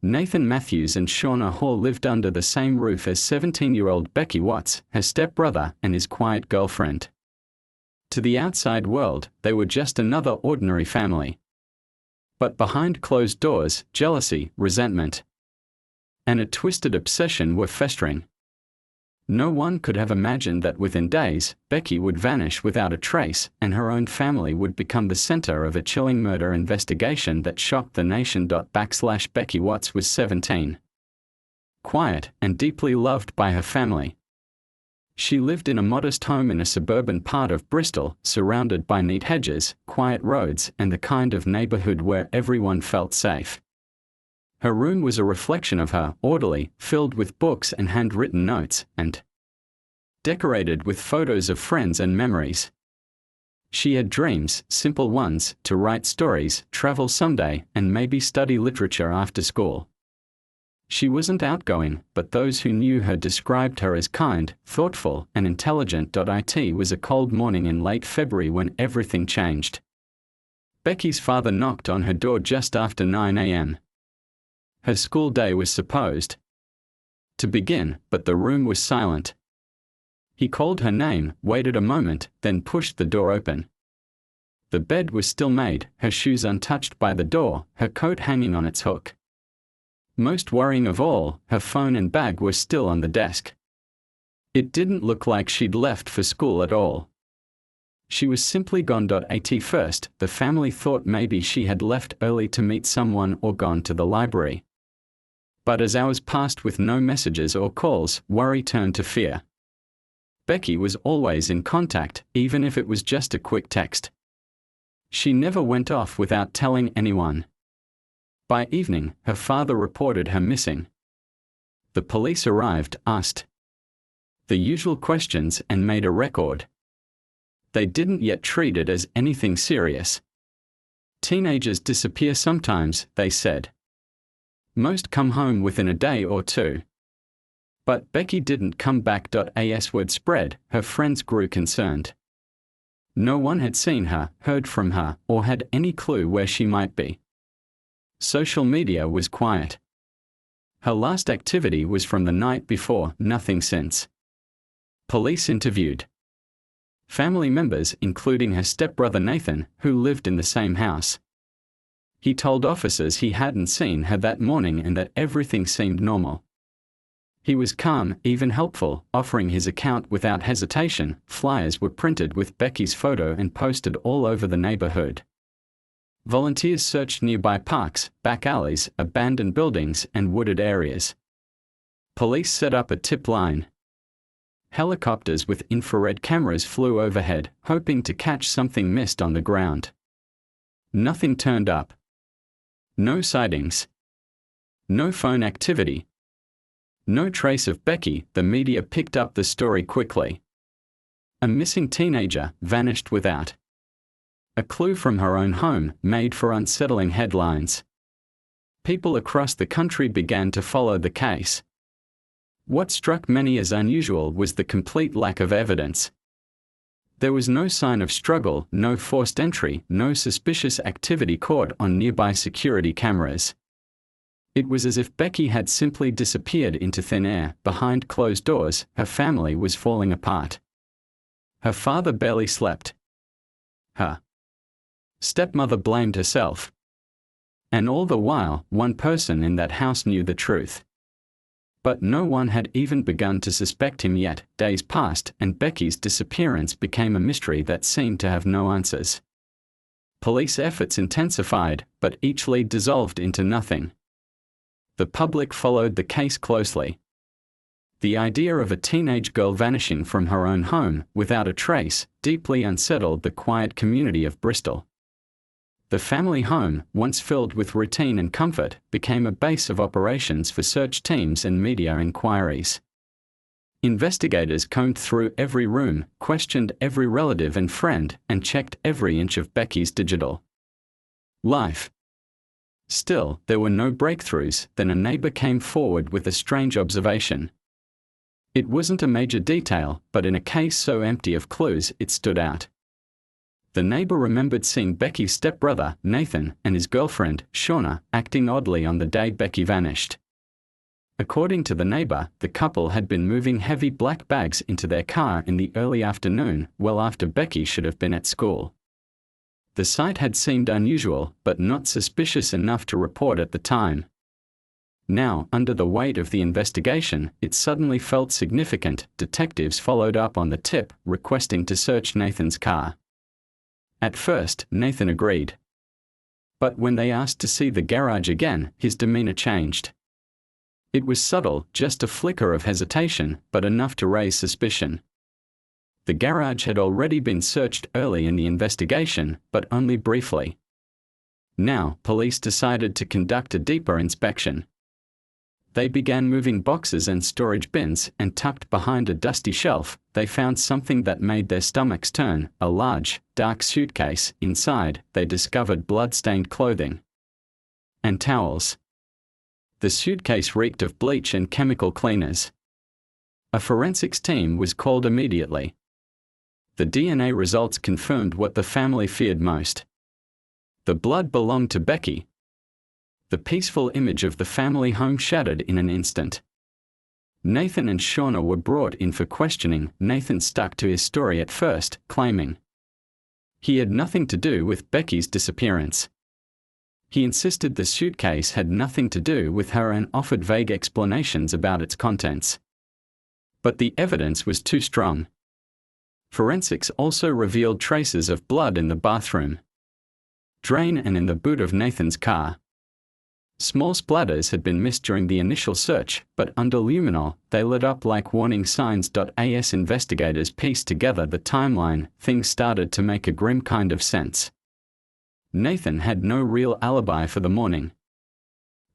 Nathan Matthews and Shauna Hall lived under the same roof as 17-year-old Becky Watts, her stepbrother and his quiet girlfriend. To the outside world, they were just another ordinary family. But behind closed doors, jealousy, resentment, and a twisted obsession were festering. No one could have imagined that within days, Becky would vanish without a trace, and her own family would become the center of a chilling murder investigation that shocked the nation. Becky Watts was 17. Quiet and deeply loved by her family. She lived in a modest home in a suburban part of Bristol, surrounded by neat hedges, quiet roads, and the kind of neighborhood where everyone felt safe. Her room was a reflection of her, orderly, filled with books and handwritten notes, and decorated with photos of friends and memories. She had dreams, simple ones, to write stories, travel someday, and maybe study literature after school. She wasn't outgoing, but those who knew her described her as kind, thoughtful, and intelligent. It was a cold morning in late February when everything changed. Becky's father knocked on her door just after 9 a.m. Her school day was supposed to begin, but the room was silent. He called her name, waited a moment, then pushed the door open. The bed was still made, her shoes untouched by the door, her coat hanging on its hook. Most worrying of all, her phone and bag were still on the desk. It didn't look like she'd left for school at all. She was simply gone. At first, the family thought maybe she had left early to meet someone or gone to the library. But as hours passed with no messages or calls, worry turned to fear. Becky was always in contact, even if it was just a quick text. She never went off without telling anyone. By evening, her father reported her missing. The police arrived, asked the usual questions, and made a record. They didn't yet treat it as anything serious. Teenagers disappear sometimes, they said. Most come home within a day or two. But Becky didn't come back. As word spread, her friends grew concerned. No one had seen her, heard from her, or had any clue where she might be. Social media was quiet. Her last activity was from the night before, nothing since. Police interviewed family members, including her stepbrother Nathan, who lived in the same house. He told officers he hadn't seen her that morning and that everything seemed normal. He was calm, even helpful, offering his account without hesitation. Flyers were printed with Becky's photo and posted all over the neighborhood. Volunteers searched nearby parks, back alleys, abandoned buildings, and wooded areas. Police set up a tip line. Helicopters with infrared cameras flew overhead, hoping to catch something missed on the ground. Nothing turned up. No sightings. No phone activity. No trace of Becky. The media picked up the story quickly. A missing teenager vanished without a clue from her own home made for unsettling headlines. People across the country began to follow the case. What struck many as unusual was the complete lack of evidence. There was no sign of struggle, no forced entry, no suspicious activity caught on nearby security cameras. It was as if Becky had simply disappeared into thin air. Behind closed doors, her family was falling apart. Her father barely slept. Her stepmother blamed herself. And all the while, one person in that house knew the truth. But no one had even begun to suspect him yet. Days passed, and Becky's disappearance became a mystery that seemed to have no answers. Police efforts intensified, but each lead dissolved into nothing. The public followed the case closely. The idea of a teenage girl vanishing from her own home, without a trace, deeply unsettled the quiet community of Bristol. The family home, once filled with routine and comfort, became a base of operations for search teams and media inquiries. Investigators combed through every room, questioned every relative and friend, and checked every inch of Becky's digital life. Still, there were no breakthroughs. Then a neighbor came forward with a strange observation. It wasn't a major detail, but in a case so empty of clues, it stood out. The neighbor remembered seeing Becky's stepbrother, Nathan, and his girlfriend, Shauna, acting oddly on the day Becky vanished. According to the neighbor, the couple had been moving heavy black bags into their car in the early afternoon, well after Becky should have been at school. The sight had seemed unusual, but not suspicious enough to report at the time. Now, under the weight of the investigation, it suddenly felt significant. Detectives followed up on the tip, requesting to search Nathan's car. At first, Nathan agreed. But when they asked to see the garage again, his demeanor changed. It was subtle, just a flicker of hesitation, but enough to raise suspicion. The garage had already been searched early in the investigation, but only briefly. Now, police decided to conduct a deeper inspection. They began moving boxes and storage bins, and tucked behind a dusty shelf, they found something that made their stomachs turn: a large, dark suitcase. Inside, they discovered blood-stained clothing and towels. The suitcase reeked of bleach and chemical cleaners. A forensics team was called immediately. The DNA results confirmed what the family feared most. The blood belonged to Becky. The peaceful image of the family home shattered in an instant. Nathan and Shauna were brought in for questioning. Nathan stuck to his story at first, claiming he had nothing to do with Becky's disappearance. He insisted the suitcase had nothing to do with her and offered vague explanations about its contents. But the evidence was too strong. Forensics also revealed traces of blood in the bathroom drain and in the boot of Nathan's car. Small splatters had been missed during the initial search, but under luminol, they lit up like warning signs. As investigators pieced together the timeline, things started to make a grim kind of sense. Nathan had no real alibi for the morning.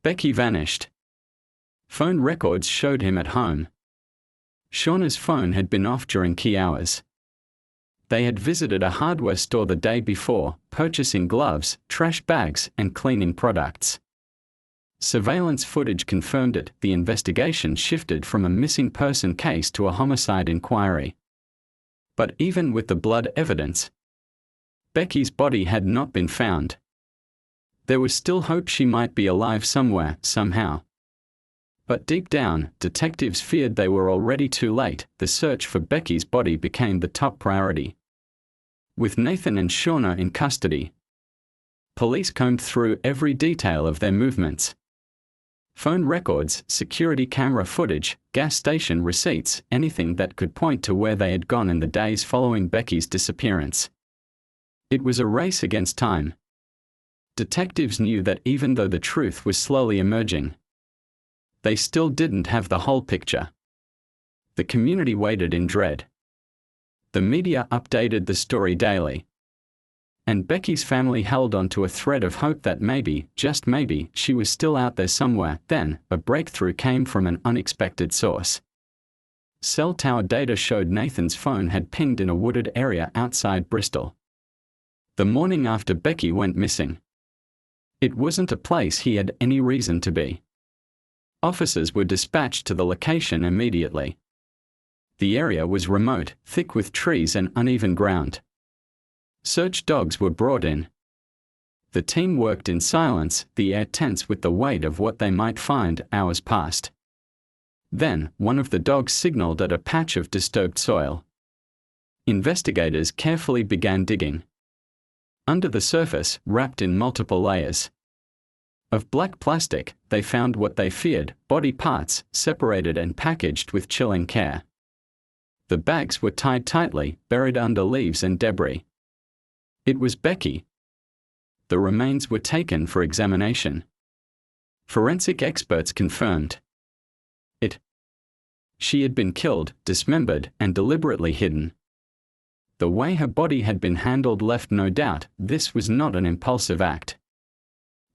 Becky vanished. Phone records showed him at home. Shauna's phone had been off during key hours. They had visited a hardware store the day before, purchasing gloves, trash bags, and cleaning products. Surveillance footage confirmed it. The investigation shifted from a missing person case to a homicide inquiry. But even with the blood evidence, Becky's body had not been found. There was still hope she might be alive somewhere, somehow. But deep down, detectives feared they were already too late. The search for Becky's body became the top priority. With Nathan and Shauna in custody, police combed through every detail of their movements. Phone records, security camera footage, gas station receipts, anything that could point to where they had gone in the days following Becky's disappearance. It was a race against time. Detectives knew that even though the truth was slowly emerging, they still didn't have the whole picture. The community waited in dread. The media updated the story daily. And Becky's family held on to a thread of hope that maybe, just maybe, she was still out there somewhere. Then, a breakthrough came from an unexpected source. Cell tower data showed Nathan's phone had pinged in a wooded area outside Bristol, the morning after Becky went missing. It wasn't a place he had any reason to be. Officers were dispatched to the location immediately. The area was remote, thick with trees and uneven ground. Search dogs were brought in. The team worked in silence, the air tense with the weight of what they might find. Hours passed. Then, one of the dogs signaled at a patch of disturbed soil. Investigators carefully began digging. Under the surface, wrapped in multiple layers of black plastic, they found what they feared: body parts, separated and packaged with chilling care. The bags were tied tightly, buried under leaves and debris. It was Becky. The remains were taken for examination. Forensic experts confirmed it. She had been killed, dismembered, and deliberately hidden. The way her body had been handled left no doubt. This was not an impulsive act.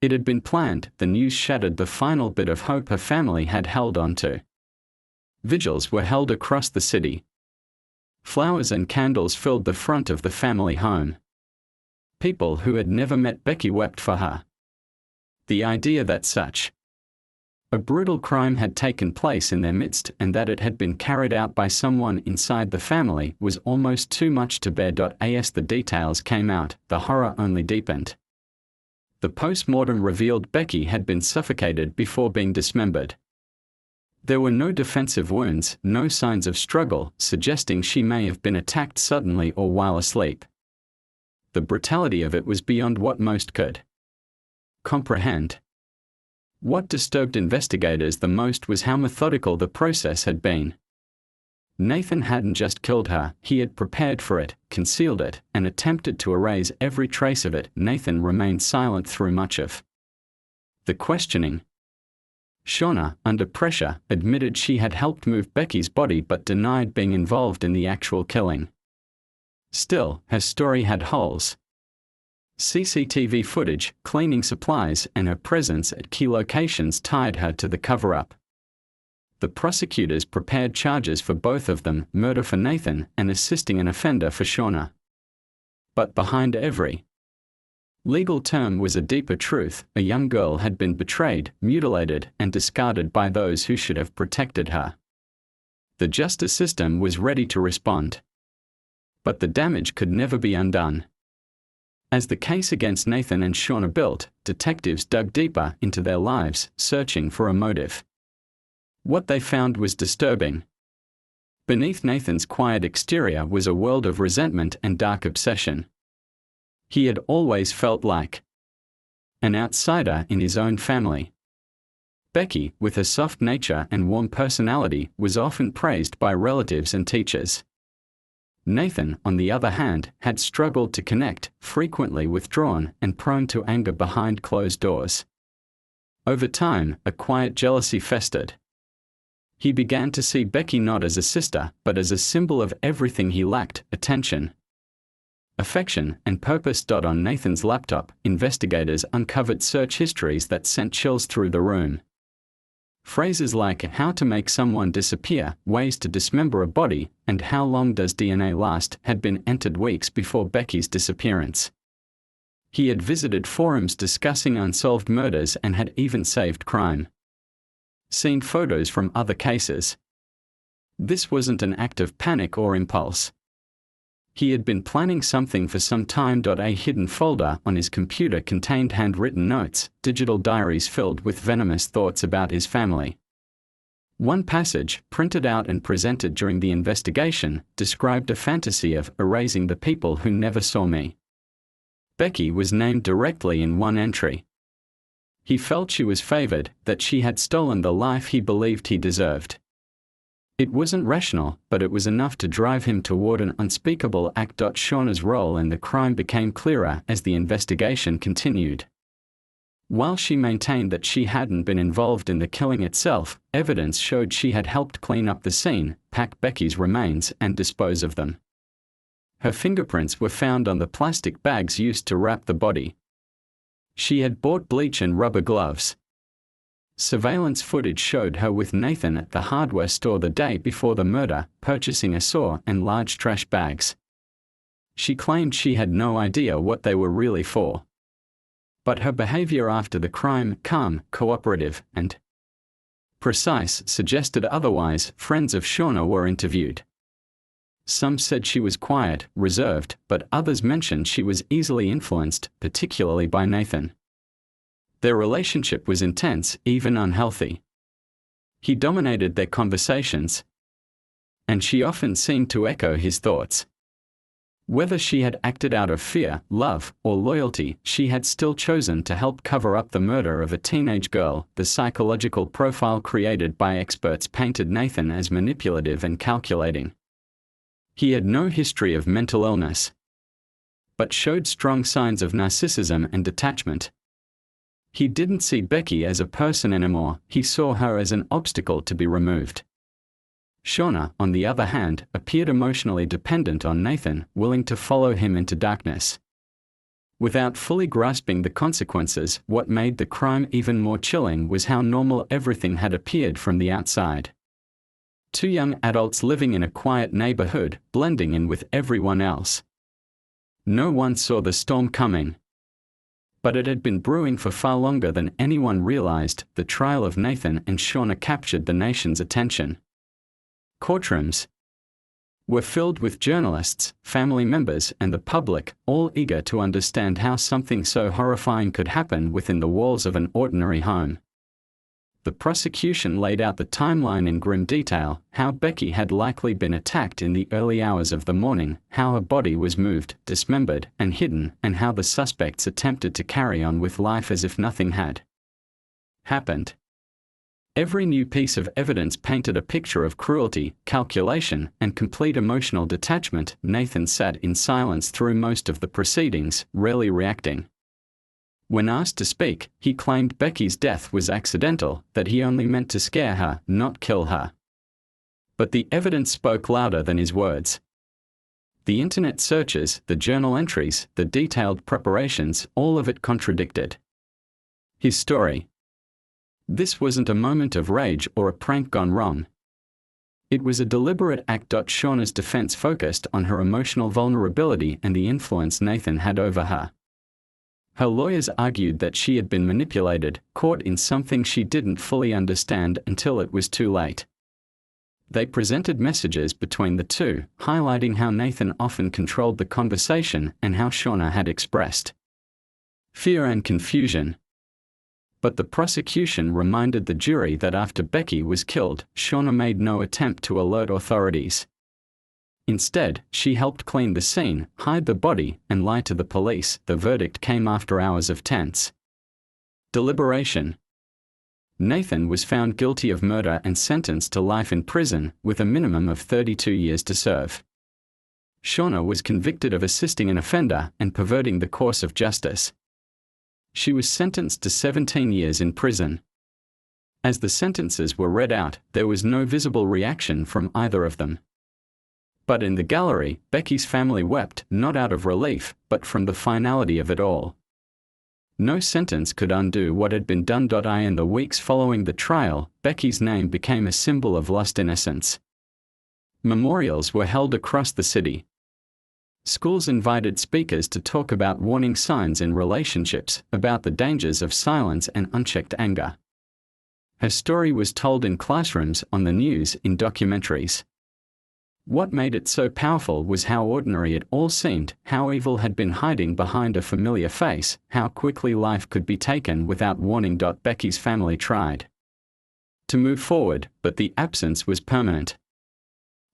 It had been planned. The news shattered the final bit of hope her family had held on to. Vigils were held across the city. Flowers and candles filled the front of the family home. People who had never met Becky wept for her. The idea that such A brutal crime had taken place in their midst, and that it had been carried out by someone inside the family was almost too much to bear. As the details came out, the horror only deepened. The post-mortem revealed Becky had been suffocated before being dismembered. There were no defensive wounds, no signs of struggle, suggesting she may have been attacked suddenly or while asleep. The brutality of it was beyond what most could comprehend. What disturbed investigators the most was how methodical the process had been. Nathan hadn't just killed her, he had prepared for it, concealed it, and attempted to erase every trace of it. Nathan remained silent through much of the questioning. Shauna, under pressure, admitted she had helped move Becky's body but denied being involved in the actual killing. Still, her story had holes. CCTV footage, cleaning supplies, and her presence at key locations tied her to the cover-up. The prosecutors prepared charges for both of them, murder for Nathan and assisting an offender for Shauna. But behind every legal term was a deeper truth. A young girl had been betrayed, mutilated, and discarded by those who should have protected her. The justice system was ready to respond. But the damage could never be undone. As the case against Nathan and Shauna built, detectives dug deeper into their lives, searching for a motive. What they found was disturbing. Beneath Nathan's quiet exterior was a world of resentment and dark obsession. He had always felt like an outsider in his own family. Becky, with her soft nature and warm personality, was often praised by relatives and teachers. Nathan, on the other hand, had struggled to connect, frequently withdrawn and prone to anger behind closed doors. Over time, a quiet jealousy festered. He began to see Becky not as a sister, but as a symbol of everything he lacked: attention, affection, and purpose. On Nathan's laptop, investigators uncovered search histories that sent chills through the room. Phrases like "how to make someone disappear," "ways to dismember a body," and "how long does DNA last" had been entered weeks before Becky's disappearance. He had visited forums discussing unsolved murders and had even saved crime scene photos from other cases. This wasn't an act of panic or impulse. He had been planning something for some time. A hidden folder on his computer contained handwritten notes, digital diaries filled with venomous thoughts about his family. One passage, printed out and presented during the investigation, described a fantasy of erasing the people who never saw me. Becky was named directly in one entry. He felt she was favored, that she had stolen the life he believed he deserved. It wasn't rational, but it was enough to drive him toward an unspeakable act. Shauna's role in the crime became clearer as the investigation continued. While she maintained that she hadn't been involved in the killing itself, evidence showed she had helped clean up the scene, pack Becky's remains, and dispose of them. Her fingerprints were found on the plastic bags used to wrap the body. She had bought bleach and rubber gloves. Surveillance footage showed her with Nathan at the hardware store the day before the murder, purchasing a saw and large trash bags. She claimed she had no idea what they were really for. But her behavior after the crime, calm, cooperative, and precise, suggested otherwise. Friends of Shauna were interviewed. Some said she was quiet, reserved, but others mentioned she was easily influenced, particularly by Nathan. Their relationship was intense, even unhealthy. He dominated their conversations, and she often seemed to echo his thoughts. Whether she had acted out of fear, love, or loyalty, she had still chosen to help cover up the murder of a teenage girl. The psychological profile created by experts painted Nathan as manipulative and calculating. He had no history of mental illness, but showed strong signs of narcissism and detachment. He didn't see Becky as a person anymore, he saw her as an obstacle to be removed. Shauna, on the other hand, appeared emotionally dependent on Nathan, willing to follow him into darkness. Without fully grasping the consequences, what made the crime even more chilling was how normal everything had appeared from the outside. Two young adults living in a quiet neighborhood, blending in with everyone else. No one saw the storm coming. But it had been brewing for far longer than anyone realized. The trial of Nathan and Shauna captured the nation's attention. Courtrooms were filled with journalists, family members, and the public, all eager to understand how something so horrifying could happen within the walls of an ordinary home. The prosecution laid out the timeline in grim detail: how Becky had likely been attacked in the early hours of the morning, how her body was moved, dismembered, and hidden, and how the suspects attempted to carry on with life as if nothing had happened. Every new piece of evidence painted a picture of cruelty, calculation, and complete emotional detachment. Nathan sat in silence through most of the proceedings, rarely reacting. When asked to speak, he claimed Becky's death was accidental, that he only meant to scare her, not kill her. But the evidence spoke louder than his words. The internet searches, the journal entries, the detailed preparations, all of it contradicted his story. This wasn't a moment of rage or a prank gone wrong. It was a deliberate act. Shauna's defense focused on her emotional vulnerability and the influence Nathan had over her. Her lawyers argued that she had been manipulated, caught in something she didn't fully understand until it was too late. They presented messages between the two, highlighting how Nathan often controlled the conversation and how Shauna had expressed fear and confusion. But the prosecution reminded the jury that after Becky was killed, Shauna made no attempt to alert authorities. Instead, she helped clean the scene, hide the body, and lie to the police. The verdict came after hours of tense deliberation. Nathan was found guilty of murder and sentenced to life in prison, with a minimum of 32 years to serve. Shauna was convicted of assisting an offender and perverting the course of justice. She was sentenced to 17 years in prison. As the sentences were read out, there was no visible reaction from either of them. But in the gallery, Becky's family wept, not out of relief, but from the finality of it all. No sentence could undo what had been done. In the weeks following the trial, Becky's name became a symbol of lost innocence. Memorials were held across the city. Schools invited speakers to talk about warning signs in relationships, about the dangers of silence and unchecked anger. Her story was told in classrooms, on the news, in documentaries. What made it so powerful was how ordinary it all seemed, how evil had been hiding behind a familiar face, how quickly life could be taken without warning. Becky's family tried to move forward, but the absence was permanent.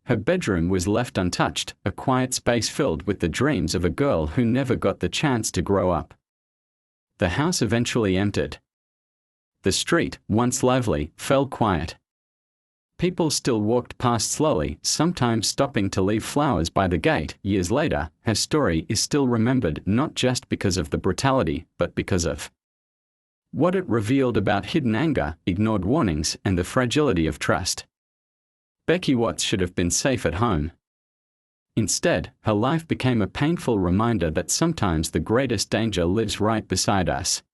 Her bedroom was left untouched, a quiet space filled with the dreams of a girl who never got the chance to grow up. The house eventually emptied. The street, once lively, fell quiet. People still walked past slowly, sometimes stopping to leave flowers by the gate. Years later, her story is still remembered, not just because of the brutality, but because of what it revealed about hidden anger, ignored warnings, and the fragility of trust. Becky Watts should have been safe at home. Instead, her life became a painful reminder that sometimes the greatest danger lives right beside us.